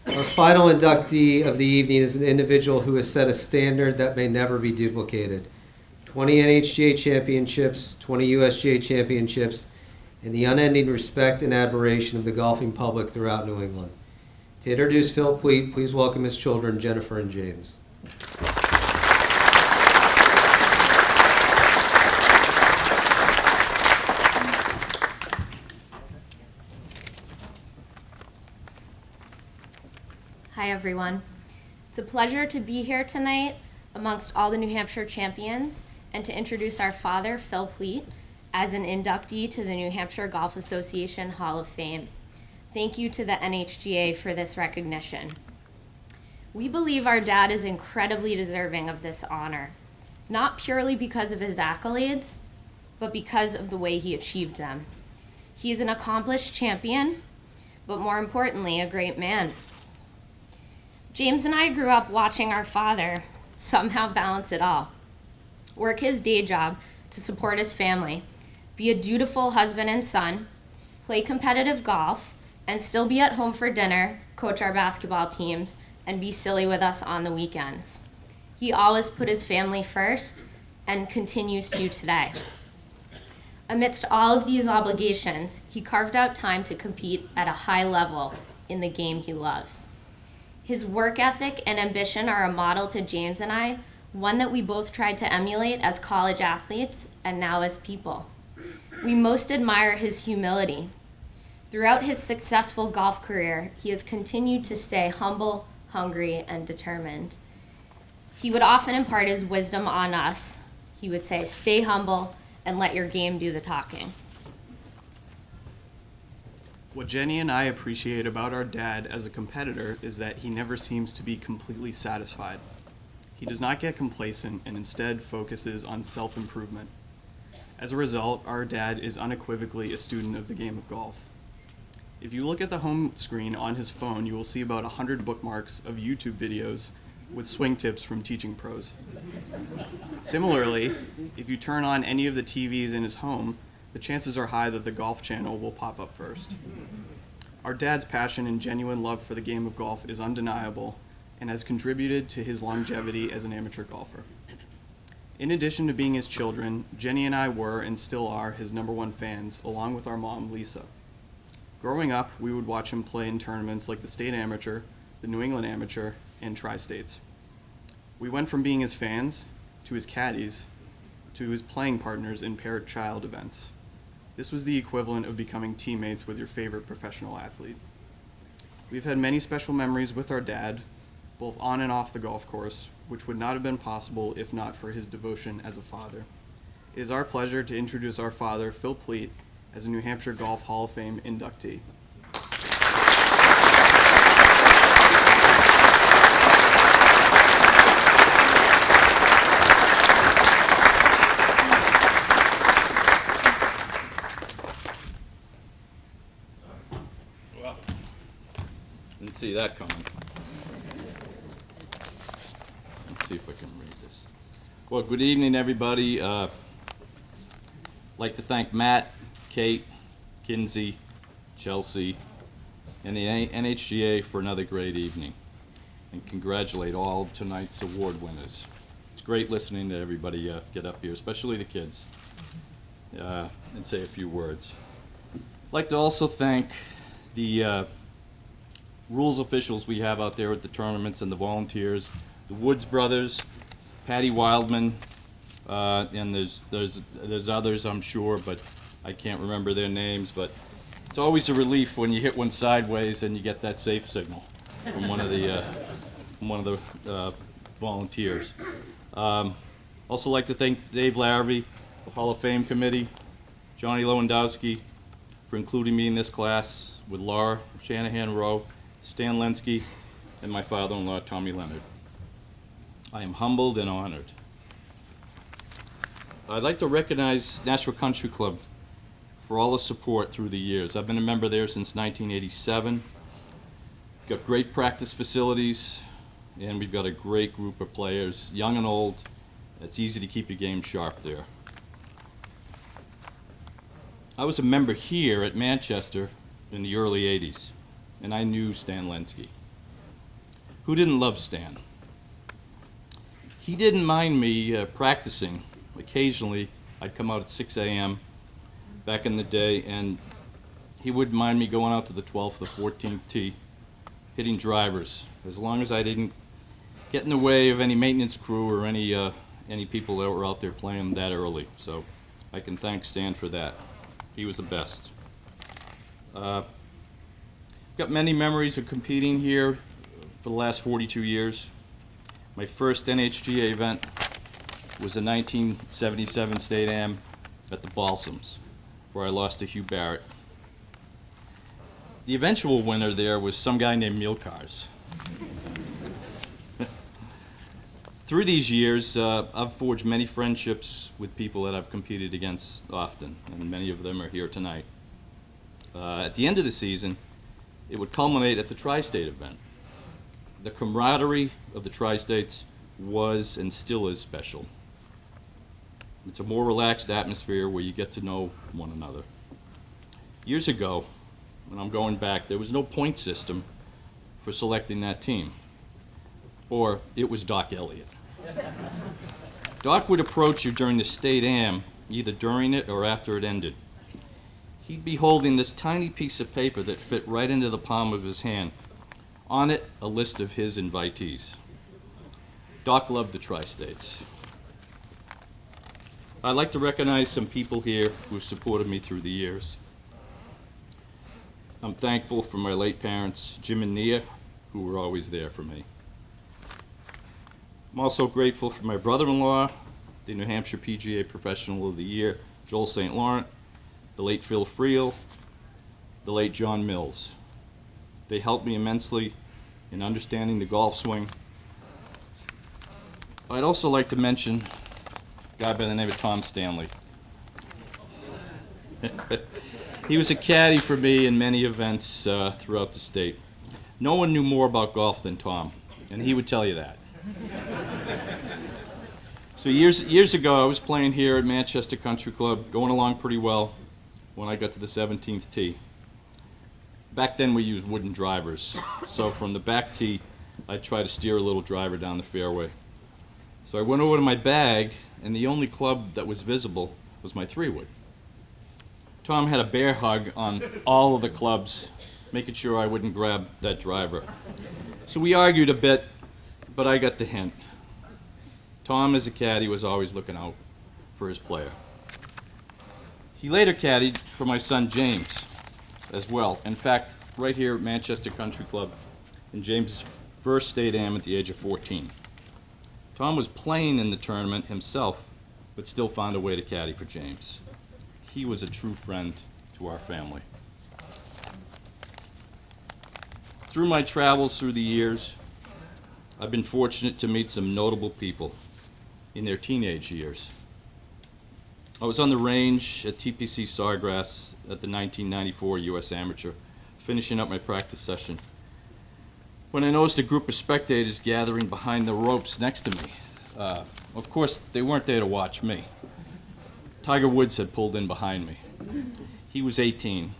Our final inductee of the evening is an individual who has set a standard that may never be duplicated. 20 NHGA championships, 20 USGA championships, and the unending respect and admiration of the golfing public throughout New England. To introduce Phil Pleat, please welcome his children, Jennifer and James. Hi everyone. It's a pleasure to be here tonight amongst all the New Hampshire champions and to introduce our father, Phil Pleat, as an inductee to the New Hampshire Golf Association Hall of Fame. Thank you to the NHGA for this recognition. We believe our dad is incredibly deserving of this honor, not purely because of his accolades, but because of the way he achieved them. He's an accomplished champion, but more importantly, a great man. James and I grew up watching our father somehow balance it all. Work his day job to support his family, be a dutiful husband and son, play competitive golf, and still be at home for dinner, coach our basketball teams, and be silly with us on the weekends. He always put his family first and continues to today. Amidst all of these obligations, he carved out time to compete at a high level in the game he loves. His work ethic and ambition are a model to James and I, one that we both tried to emulate as college athletes and now as people. We most admire his humility. Throughout his successful golf career, he has continued to stay humble, hungry, and determined. He would often impart his wisdom on us. He would say, "Stay humble and let your game do the talking." What Jenny and I appreciate about our dad as a competitor is that he never seems to be completely satisfied. He does not get complacent and instead focuses on self-improvement. As a result, our dad is unequivocally a student of the game of golf. If you look at the home screen on his phone, you will see about 100 bookmarks of YouTube videos with swing tips from teaching pros. Similarly, if you turn on any of the TVs in his home, the chances are high that the Golf Channel will pop up first. Our dad's passion and genuine love for the game of golf is undeniable and has contributed to his longevity as an amateur golfer. In addition to being his children, Jenny and I were and still are his #1 fans, along with our mom, Lisa. Growing up, we would watch him play in tournaments like the State Amateur, the New England Amateur, and Tri-States. We went from being his fans, to his caddies, to his playing partners in parent-child events. This was the equivalent of becoming teammates with your favorite professional athlete. We've had many special memories with our dad, both on and off the golf course, which would not have been possible if not for his devotion as a father. It is our pleasure to introduce our father, Phil Pleat, as a New Hampshire Golf Hall of Fame inductee. Didn't see that coming. Let's see if I can read this. Well, good evening, everybody. I'd like to thank Matt, Kate, Kinsey, Chelsea, and the NHGA for another great evening, and congratulate all of tonight's award winners. It's great listening to everybody get up here, especially the kids, and say a few words. I'd like to also thank the rules officials we have out there at the tournaments and the volunteers, the Woods brothers, Patty Wildman, and there's others I'm sure, but I can't remember their names. But it's always a relief when you hit one sideways and you get that safe signal from one of the volunteers. Also like to thank Dave Larrabee, the Hall of Fame committee, Johnny Lewandowski for including me in this class with Laura Shanahan Rowe, Stan Lenski, and my father-in-law, Tommy Leonard. I am humbled and honored. I'd like to recognize Nashua Country Club for all the support through the years. I've been a member there since 1987. Got great practice facilities, and we've got a great group of players, young and old. It's easy to keep your game sharp there. I was a member here at Manchester in the early 80s, and I knew Stan Lenski. Who didn't love Stan? He didn't mind me practicing. Occasionally, I'd come out at 6 a.m. back in the day, and he wouldn't mind me going out to the 12th or 14th tee, hitting drivers, as long as I didn't get in the way of any maintenance crew or any people that were out there playing that early. So I can thank Stan for that. He was the best. Got many memories of competing here for the last 42 years. My first NHGA event was the 1977 State Am at the Balsams, where I lost to Hugh Barrett. The eventual winner there was some guy named Milkars. Through these years, I've forged many friendships with people that I've competed against often, and many of them are here tonight. At the end of the season, it would culminate at the Tri-State event. The camaraderie of the Tri-States was and still is special. It's a more relaxed atmosphere where you get to know one another. Years ago, when I'm going back, there was no point system for selecting that team, or it was Doc Elliott. Doc would approach you during the State Am, either during it or after it ended. He'd be holding this tiny piece of paper that fit right into the palm of his hand. On it, a list of his invitees. Doc loved the Tri-States. I'd like to recognize some people here who've supported me through the years. I'm thankful for my late parents, Jim and Nia, who were always there for me. I'm also grateful for my brother-in-law, the New Hampshire PGA Professional of the Year, Joel St. Laurent, the late Phil Friel, the late John Mills. They helped me immensely in understanding the golf swing. I'd also like to mention a guy by the name of Tom Stanley. He was a caddy for me in many events throughout the state. No one knew more about golf than Tom, and he would tell you that. So years ago, I was playing here at Manchester Country Club, going along pretty well when I got to the 17th tee. Back then we used wooden drivers, so from the back tee, I'd try to steer a little driver down the fairway. So I went over to my bag, and the only club that was visible was my 3-wood. Tom had a bear hug on all of the clubs, making sure I wouldn't grab that driver. So we argued a bit, but I got the hint. Tom, as a caddy, was always looking out for his player. He later caddied for my son James as well. In fact, right here at Manchester Country Club, in James's first State Am at the age of 14. Tom was playing in the tournament himself, but still found a way to caddy for James. He was a true friend to our family. Through my travels through the years, I've been fortunate to meet some notable people in their teenage years. I was on the range at TPC Sawgrass at the 1994 U.S. Amateur, finishing up my practice session, when I noticed a group of spectators gathering behind the ropes next to me. Of course, they weren't there to watch me. Tiger Woods had pulled in behind me. He was 18,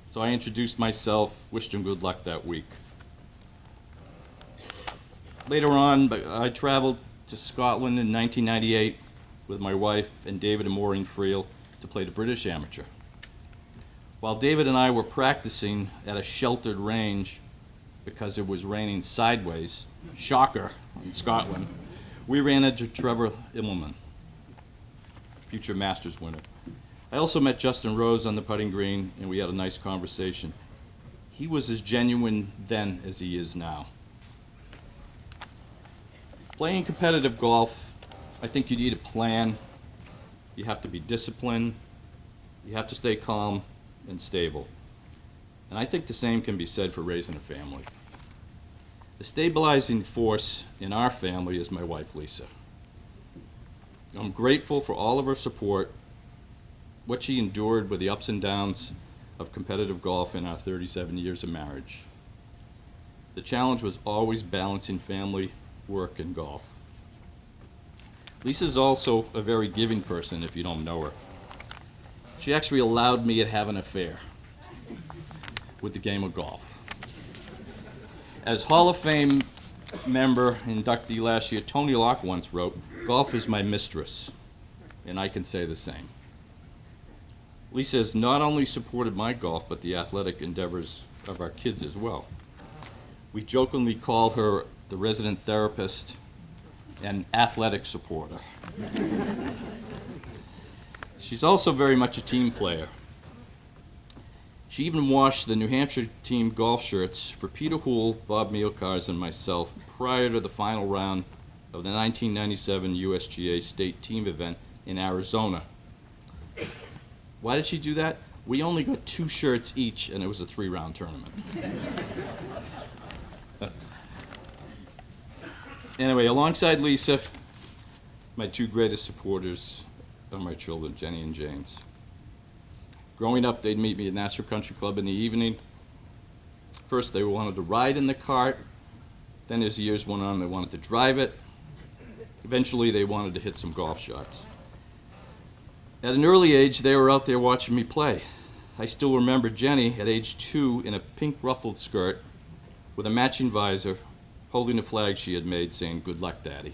so I introduced myself, wished him good luck that week. Later on, I traveled to Scotland in 1998 with my wife and David and Maureen Friel to play the British Amateur. While David and I were practicing at a sheltered range because it was raining sideways, shocker, in Scotland, we ran into Trevor Immelman, future Masters winner. I also met Justin Rose on the putting green, and we had a nice conversation. He was as genuine then as he is now. Playing competitive golf, I think you need a plan. You have to be disciplined. You have to stay calm and stable. And I think the same can be said for raising a family. The stabilizing force in our family is my wife, Lisa. I'm grateful for all of her support, what she endured with the ups and downs of competitive golf in our 37 years of marriage. The challenge was always balancing family, work, and golf. Lisa's also a very giving person if you don't know her. She actually allowed me to have an affair with the game of golf. As Hall of Fame member, inductee last year, Tony Locke, once wrote, "Golf is my mistress," and I can say the same. Lisa has not only supported my golf, but the athletic endeavors of our kids as well. We jokingly call her the resident therapist and athletic supporter. She's also very much a team player. She even washed the New Hampshire team golf shirts for Peter Houle, Bob Mielkars, and myself prior to the final round of the 1997 USGA state team event in Arizona. Why did she do that? We only got 2 shirts each, and it was a 3-round tournament. Anyway, alongside Lisa, my 2 greatest supporters are my children, Jenny and James. Growing up, they'd meet me at Nassau Country Club in the evening. First, they wanted to ride in the cart. Then, as the years went on, they wanted to drive it. Eventually, they wanted to hit some golf shots. At an early age, they were out there watching me play. I still remember Jenny, at age 2, in a pink ruffled skirt with a matching visor, holding a flag she had made saying, "Good luck, Daddy."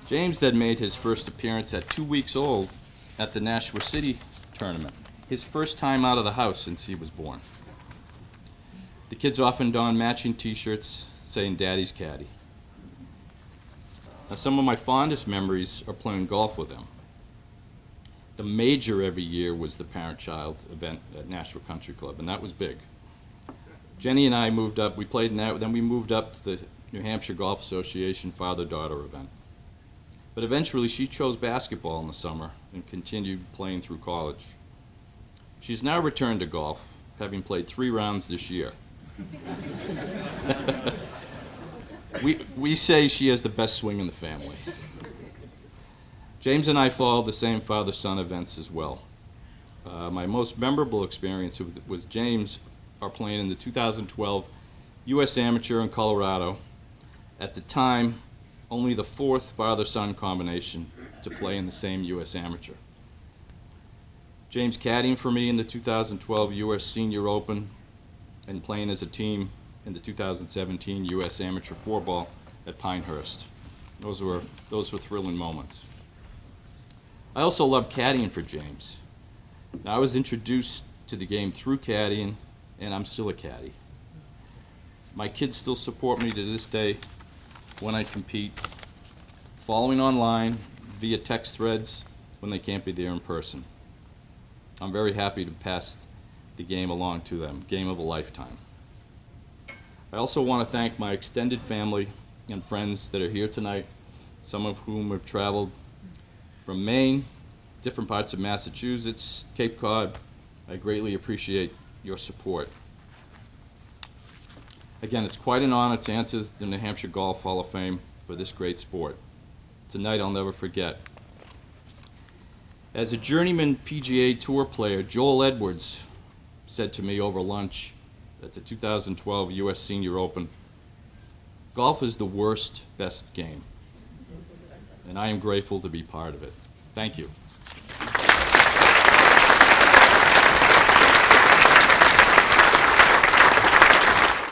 James then made his first appearance at 2 weeks old at the Nashua City tournament, his first time out of the house since he was born. The kids often don matching t-shirts saying "Daddy's Caddy." Now, some of my fondest memories are playing golf with him. The major every year was the parent-child event at Nashua Country Club, and that was big. Jenny and I moved up, we played in that, then we moved up to the New Hampshire Golf Association father-daughter event. But eventually she chose basketball in the summer and continued playing through college. She's now returned to golf, having played 3 rounds this year. We say she has the best swing in the family. James and I followed the same father-son events as well. My most memorable experience was James playing in the 2012 U.S. Amateur in Colorado. At the time, only the 4th father-son combination to play in the same U.S. Amateur. James caddying for me in the 2012 U.S. Senior Open and playing as a team in the 2017 U.S. Amateur 4-ball at Pinehurst. Those were thrilling moments. I also love caddying for James. Now, I was introduced to the game through caddying, and I'm still a caddy. My kids still support me to this day when I compete, following online via text threads when they can't be there in person. I'm very happy to pass the game along to them, game of a lifetime. I also want to thank my extended family and friends that are here tonight, some of whom have traveled from Maine, different parts of Massachusetts, Cape Cod. I greatly appreciate your support. Again, it's quite an honor to enter the New Hampshire Golf Hall of Fame for this great sport. It's a night I'll never forget. As a journeyman PGA Tour player, Joel Edwards said to me over lunch at the 2012 U.S. Senior Open, "Golf is the worst, best game." And I am grateful to be part of it. Thank you.